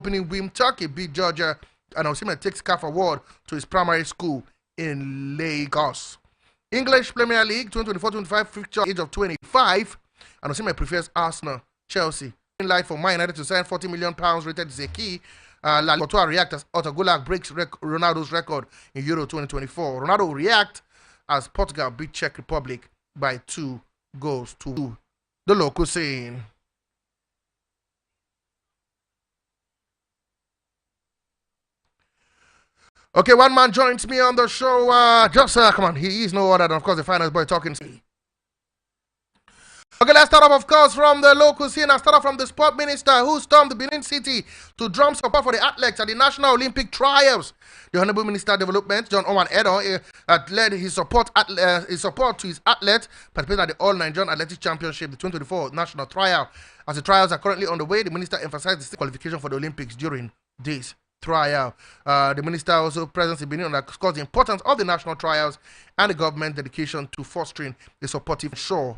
opening win. Turkey beat Georgia, and Oseni takes CAF award to his primary school in Lagos. English Premier League 2024-25 fixture age of 25, and Oseni prefers Arsenal, Chelsea. Green light for Man United to sign £40 million rated Zeki. La Liga react as Otagolak breaks Ronaldo's record in Euro 2024. Ronaldo react as Portugal beat Czech Republic by 2-2. The local scene. Okay, one man joins me on the show. Come on, he is no other than, of course, the finance boy talking. Okay, let's start off, of course, from the local scene. I start off from the sport minister who stormed the Benin City to drum support for the athletes at the National Olympic Trials. The Honorable Minister of Development, John Owen Edo, led his support to his athletes participating at the All Nigerian Athletics Championship, the 2024 National Trial. As the trials are currently underway, the minister emphasized the qualification for the Olympics during this trial. The minister also present in Benin underscores the importance of the national trials and the government dedication to fostering a supportive show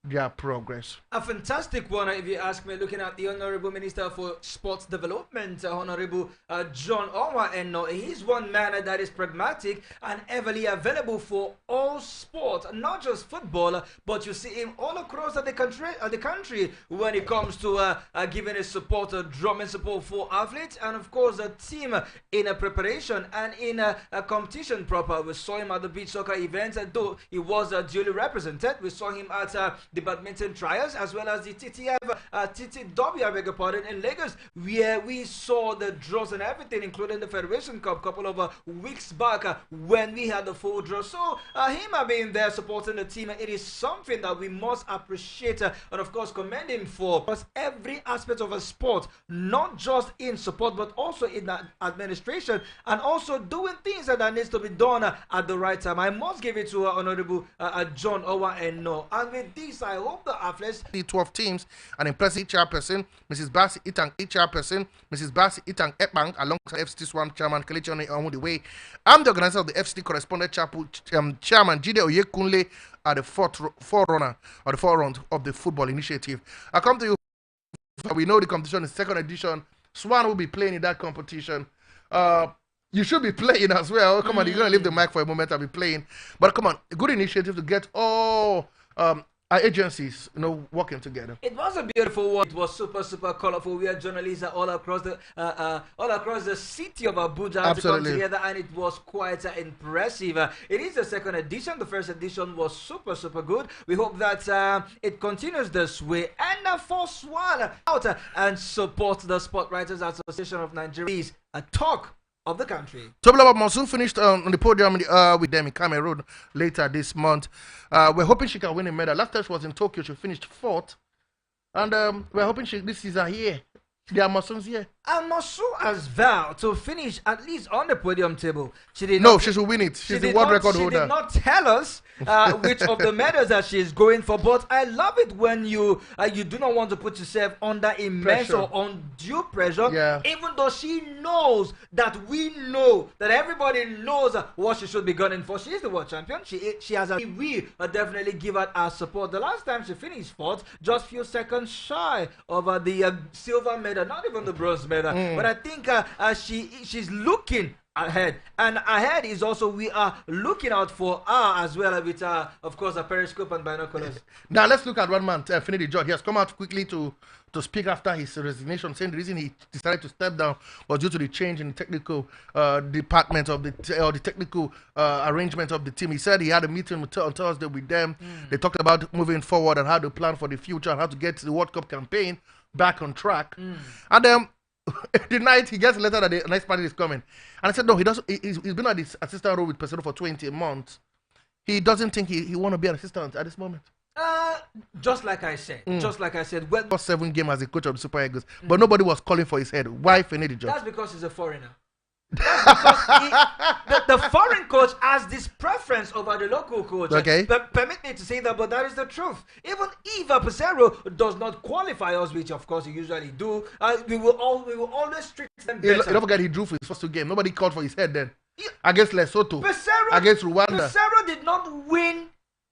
their progress. A fantastic one, if you ask me, looking at the Honorable Minister for Sports Development, Honorable John Owa, and he's one man that is pragmatic and heavily available for all sports, not just football, but you see him all across the country when it comes to giving his support, drumming support for athletes, and of course a team in a preparation and in a competition proper. We saw him at the beach soccer events, and though he was duly represented, we saw him at the badminton trials as well as the TTW, I beg your pardon, in Lagos, where we saw the draws and everything, including the Federation Cup a couple of weeks back when we had the full draw. So him being there supporting the team, it is something that we must appreciate and of course commend him for. Because every aspect of a sport, not just in support but also in administration, and also doing things that needs to be done at the right time. I must give it to Honorable John Owa and with this I hope the athletes, the 12 teams, an impressive chairperson, Mrs. Basi Itang chairperson, Mrs. Basi Itang Epang, alongside FCT Swam chairman Kelechi Onwudiwe. I'm the organizer of the FCT correspondent chairman Jide Oyekunle at the forerunner of the football initiative. I come to you. We know the competition is second edition. Swan will be playing in that competition. You should be playing as well. Come on, you're gonna leave the mic for a moment. I'll be playing, but come on, a good initiative to get all our agencies, working together. It was a beautiful one. It was super colorful. We are journalists all across the city of Abuja. Absolutely. To come together, and it was quite impressive. It is the second edition. The first edition was super good. We hope that it continues this way. And for Swan out and support the Sport Writers Association of Nigeria is a talk of the country. Tobiloba Monsoon finished on the podium with them in Cameroon later this month. We're hoping she can win a medal. Last time she was in Tokyo, she finished fourth. And we're hoping this season here. There are Monsoons here. And Monsoon has vowed to finish at least on the podium table. She should win it. She's the world record holder. She did not tell us which of the medals that she's going for, but I love it when you do not want to put yourself under immense or undue pressure, even though she knows that we know that everybody knows what she should be gunning for. She is the world champion. She has a we definitely give her our support. The last time she finished fourth, just few seconds shy of the silver medal, not even the bronze medal. But I think she's looking ahead, and ahead is also we are looking out for her as well with of course a periscope and binoculars. Now let's look at one man, Finidi George. He has come out quickly to speak after his resignation, saying the reason he decided to step down was due to the change in the technical department of the technical arrangement of the team. He said he had a meeting on Thursday with them. They talked about moving forward and how to plan for the future and how to get the World Cup campaign back on track. And the night he gets a letter that the next party is coming, and I said no, he doesn't. He's been at this assistant role with Pesero for 20 months. He doesn't think he want to be an assistant at this moment. Just like I said, Well, 7 games as a coach of the Super Eagles, but nobody was calling for his head. Why Finidi George? That's because he's a foreigner. That's because the foreign coach has this preference over the local coach. Okay. Permit me to say that, but that is the truth. Even if Pesero does not qualify us, which of course he usually do, we will always treat them better. Don't forget he drew for his first 2 games. Nobody called for his head then. Against Lesotho. Pesero, against Rwanda. Pesero did not win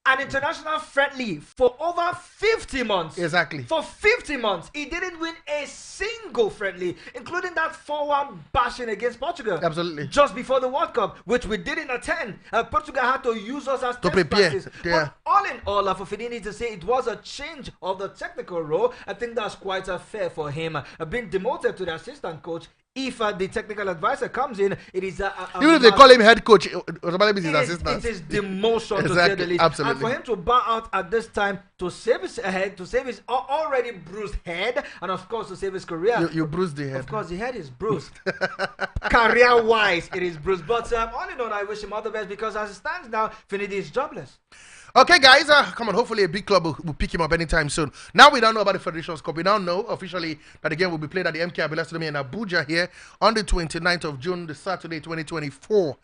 an international friendly for over 50 months. Exactly. For 50 months, he didn't win a single friendly, including that 4-1 bashing against Portugal. Absolutely. Just before the World Cup, which we didn't attend. Portugal had to use us as To test prepare. practice. Yeah. But all in all, for Fidini to say it was a change of the technical role, I think that's quite fair for him. Being demoted to the assistant coach, if the technical advisor comes in, it is even if they call him head coach, automatically his it assistant. is demotion to say Exactly, the least. absolutely. And for him to bow out at this time to save his head, to save his already bruised head, and of course to save his career. You bruised the head. Of course, the head is bruised. Career-wise, it is bruised. But all in all, I wish him all the best because as it stands now, Finidi is jobless. Okay, guys, come on. Hopefully, a big club will pick him up anytime soon. Now we don't know about the Federations Cup. We now know officially that the game will be played at the MK Abela Stadium in Abuja here on the 29th of June, the Saturday, 2024.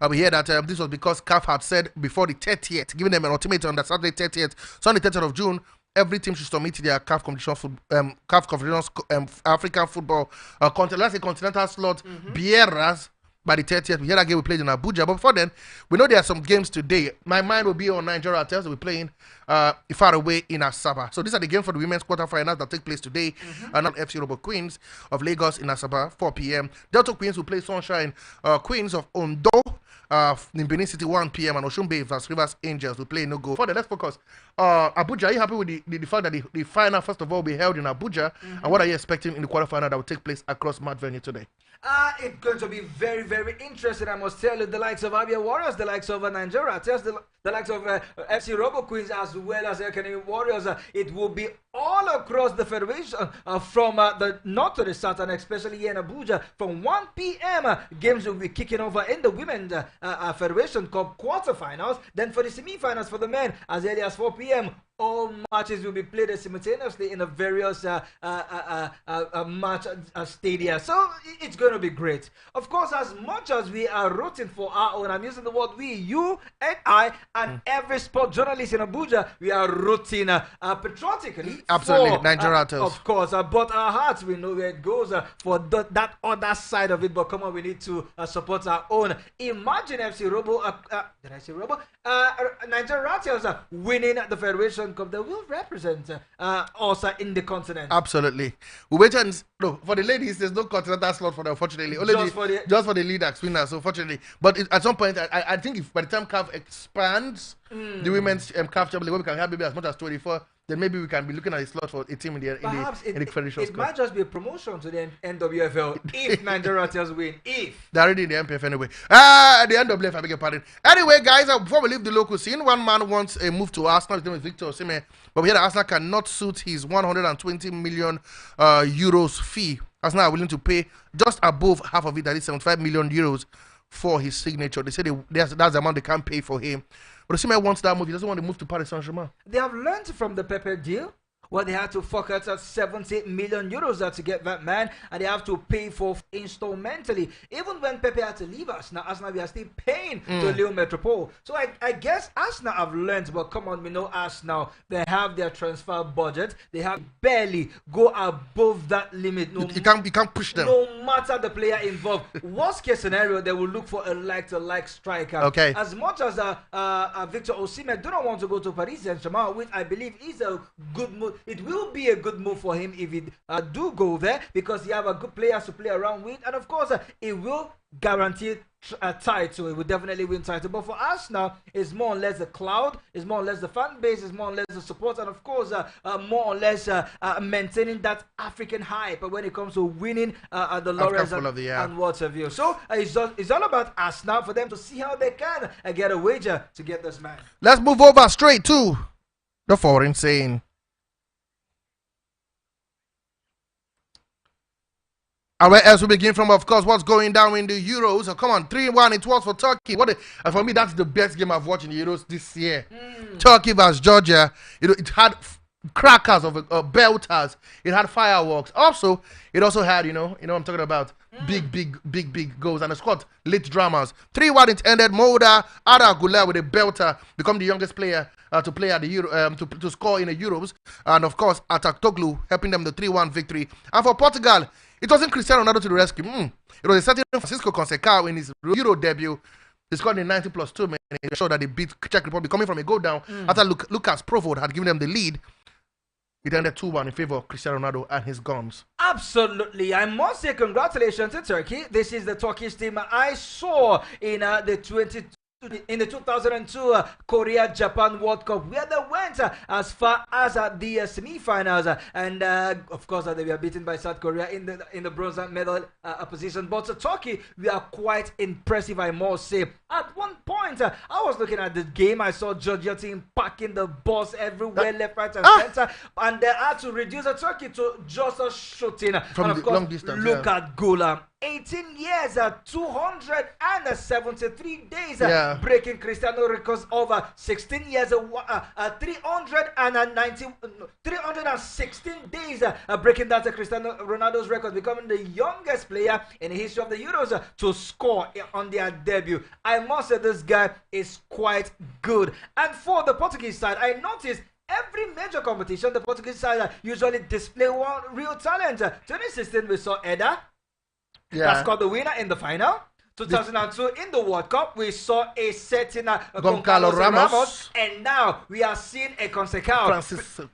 We hear that this was because CAF had said before the 30th, giving them an ultimatum on the Saturday 30th. So on the 30th of June, every team should submit their CAF Confederations African football let's say continental slot bearers by the 30th. We hear that game we played in Abuja. But before then, we know there are some games today. My mind will be on Nigeria Tels. We're playing far away in Asaba. So these are the games for the women's quarterfinals that take place today. And FC Robo Queens of Lagos in Asaba, 4 p.m. Delta Queens will play Sunshine Queens of Ondo in Benin City, 1 p.m. and Oshun Bay vs Rivers Angels will play no go. For the let's focus. Abuja, are you happy with the fact that the final, first of all, will be held in Abuja? And what are you expecting in the quarterfinal that will take place across Mad Venue today? It's going to be very, very interesting. I must tell you, the likes of Abia Warriors, the likes of Nigeria, the likes of FC Robo Queens, as well as Academy Warriors. It will be all across the federation from the north to the south, and especially here in Abuja. From 1 p.m., games will be kicking over in the Women's Federation Cup quarterfinals. Then for the semi-finals for the men, as early as 4 p.m., all matches will be played simultaneously in the various match stadia. So it's going to be great. Of course, as much as we are rooting for our own, I'm using the word we, you and I, and every sport journalist in Abuja, we are rooting patriotically. Absolutely, for, Nigeria Tels. Of course, but our hearts, we know where it goes for that other side of it. But come on, we need to support our own. Imagine FC Robo, did I say Robo? Nigeria Tels winning the Federation Cup. They will represent us in the continent. Absolutely. We wait and no, for the ladies, there's no continental slot for them, unfortunately. Only just for the leaders, winners, unfortunately. But at some point, I think if by the time CAF expands the women's CAF Champions League, where we can have maybe as much as 24, then maybe we can be looking at a slot for a team in the Federation Cup. It might just be a promotion to the NWFL if Nigeria Tels win. If they're already in the MPF anyway. At the end of life, I beg your pardon. Anyway, guys, before we leave the local scene, one man wants a move to Arsenal. His name is Victor Oseni, but we hear that Arsenal cannot suit his 120 million euros fee. Arsenal are willing to pay just above half of it, that is 75 million euros, for his signature. They say that's the amount they can't pay for him. But Oseni wants that move. He doesn't want to move to Paris Saint-Germain. They have learned from the Pepe deal. Well, they had to fork out 70 million euros to get that man, and they have to pay for installmentally. Even when Pepe had to leave us, now Arsenal, we are still paying to Lyon Metropole. So I guess Arsenal have learned, but come on, we know Arsenal, they have their transfer budget. They have barely go above that limit. You can't push them. No matter the player involved. Worst case scenario, they will look for a like-to-like striker. Okay. As much as Victor Osimhen do not want to go to Paris Saint-Germain, which I believe is a good move. It will be a good move for him if he do go there, because he have a good players to play around with, and of course it will guarantee a title. It will definitely win title. But for us now, it's more or less the cloud, it's more or less the fan base, it's more or less the support, and of course more or less maintaining that African hype when it comes to winning the laurels and what have you. So it's all about us now, for them to see how they can get a wager to get this man. Let's move over straight to the foreign scene. And where else we begin from, of course, what's going down in the Euros. So come on, 3-1 it was for Turkey. For me, that's the best game I've watched in the Euros this year. Turkey vs Georgia. It had crackers of belters. It had fireworks. Also, it also had, you know what I'm talking about, big goals. And it scored late dramas. 3-1 it ended. Moda Aragula with a belter become the youngest player to play at the Euro, to score in the Euros. And of course, Ataktoglu helping them the 3-1 victory. And for Portugal, it wasn't Cristiano Ronaldo to the rescue. It was a certain Francisco Conceição in his Euro debut. They scored in 90 plus 2 minutes. They showed that they beat Czech Republic coming from a goal down after Lucas Provod had given them the lead. It ended 2-1 in favor of Cristiano Ronaldo and his guns. Absolutely. I must say congratulations to Turkey. This is the Turkish team I saw in the 2002 Korea-Japan World Cup, where they went as far as the semi-finals, and of course they were beaten by South Korea in the bronze medal position. But Turkey, we are quite impressive, I must say. At one point, I was looking at the game. I saw Georgia team packing the balls everywhere, left, right, and center, and they had to reduce Turkey to just a shooting from and of course, long distance. Look at Gola. 18 years, 273 days, breaking Cristiano records over 16 years, 316 days, breaking that Cristiano Ronaldo's record, becoming the youngest player in the history of the Euros to score on their debut. I must say this guy is quite good. And for the Portuguese side, I noticed every major competition, the Portuguese side usually display one real talent. 2016, we saw Eder. That scored the winner in the final. 2002 in the World Cup, we saw a certain Goncalo Ramos, and now we are seeing a Conceição.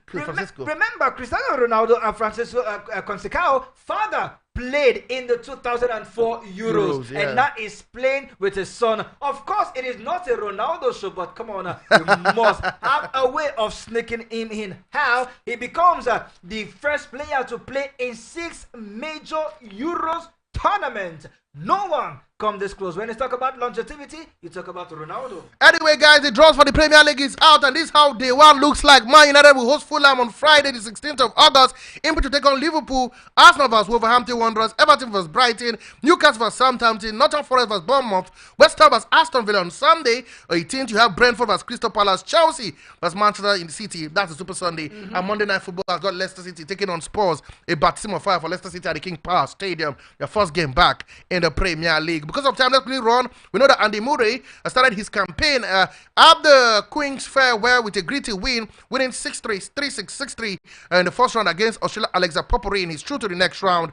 Francisco. Remember, Cristiano Ronaldo and Francisco Conceição father played in the 2004 Euros, and now is playing with his son. Of course, it is not a Ronaldo show, but come on, you must have a way of sneaking him in. How he becomes the first player to play in 6 major Euros tournament. No one come this close. When you talk about longevity, you talk about Ronaldo. Anyway, guys, the draws for the Premier League is out, and this is how day one looks like. Man United will host Fulham on Friday, the 16th of August. Input to take on Liverpool. Arsenal vs Wolverhampton Wanderers. Everton vs Brighton. Newcastle vs Southampton. Nottingham Forest vs Bournemouth. West Ham vs Aston Villa on Sunday. 18th, you have Brentford vs Crystal Palace. Chelsea vs Manchester in the City. That's the Super Sunday. And Monday Night Football has got Leicester City taking on Spurs. A baptism of fire for Leicester City at the King Power Stadium. Their first game back in the Premier League. Because of time, let's quickly run. We know that Andy Murray started his campaign at the Queen's Farewell with a gritty win, winning 6-3, 3-6, 6-3 in the first round against Australia Alexa Popori, he's through to the next round.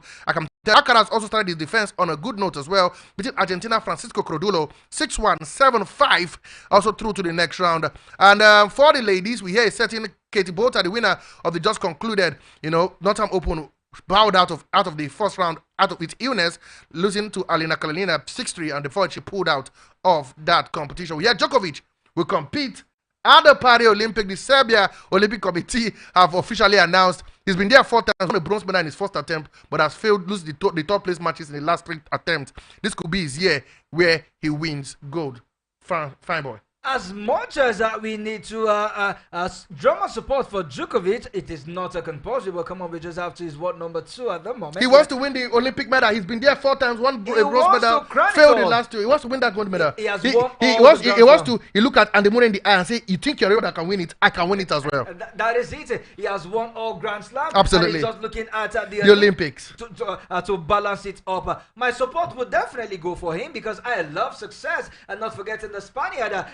Alcaraz also started his defense on a good note as well, beating Argentina Francisco Crodulo 6-1, 7-5, also through to the next round. And for the ladies, we hear a certain Katie Bolter, the winner of the just concluded, Nottingham Open, bowed out of the first round out of its illness, losing to Alina Kalinina 6-3, and before she pulled out of that competition. We had Djokovic will compete at the Paris Olympic. The Serbia Olympic Committee have officially announced he's been there 4 times, won a bronze medal in his first attempt, but has failed to lose the top place matches in the last 3 attempts. This could be his year where he wins gold. Fine boy. As much as we need to drama support for Djokovic, it is not a compulsory, but come on, we just have to. He's number 2 at the moment. He wants to win the Olympic medal. He's been there 4 times, won a bronze medal, failed the last 2. He wants to win that gold medal. He has he look at Andy Murray in the eye and say, you think you're the one that can win it? I can win it as well. That is it. He has won all Grand Slams. Absolutely. And he's just looking at the Olympics to balance it up. My support would definitely go for him because I love success, and not forgetting the Spaniard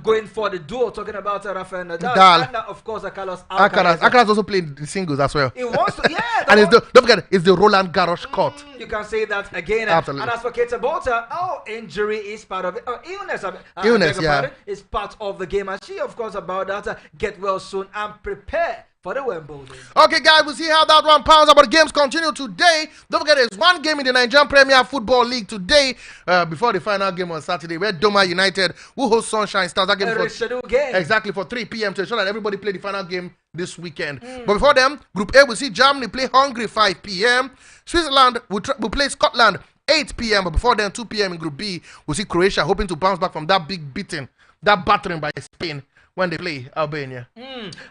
going for the duo, talking about Rafael Nadal, and of course Carlos Alcaraz. Alcaraz also played the singles as well. He wants to, and don't forget, it's the Roland Garros court. You can say that again. Absolutely. And as for Katie Bolter, injury is part of it. Illness, is part of the game, and she, of course, about that. Get well soon and prepare for the Wimbledon. Okay, guys, we'll see how that one pounds out. But the games continue today. Don't forget, there's one game in the Nigerian Premier Football League today before the final game on Saturday, where Doma United will host Sunshine Stars. That game exactly for 3 p.m. to ensure that everybody play the final game this weekend. But before them, Group A will see Germany play Hungary 5 p.m. Switzerland will play Scotland 8 p.m. But before then, 2 p.m. in Group B, we'll see Croatia hoping to bounce back from that big beating, that battering by Spain when they play Albania.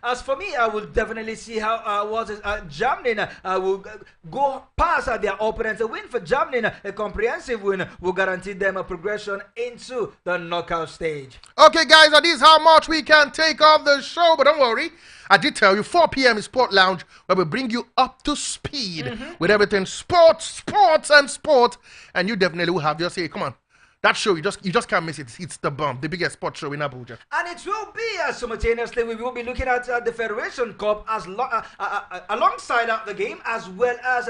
As for me, I will definitely see how Germany will go past their opponents. A win for Germany, a comprehensive win, will guarantee them a progression into the knockout stage. Okay, guys, that is how much we can take off the show. But don't worry, I did tell you 4 p.m. is Sport Lounge, where we bring you up to speed with everything sports, and you definitely will have your say. Come on. That show, you just can't miss it. It's the bomb, the biggest sports show in Abuja. And it will be simultaneously, we will be looking at the Federation Cup alongside the game, as well as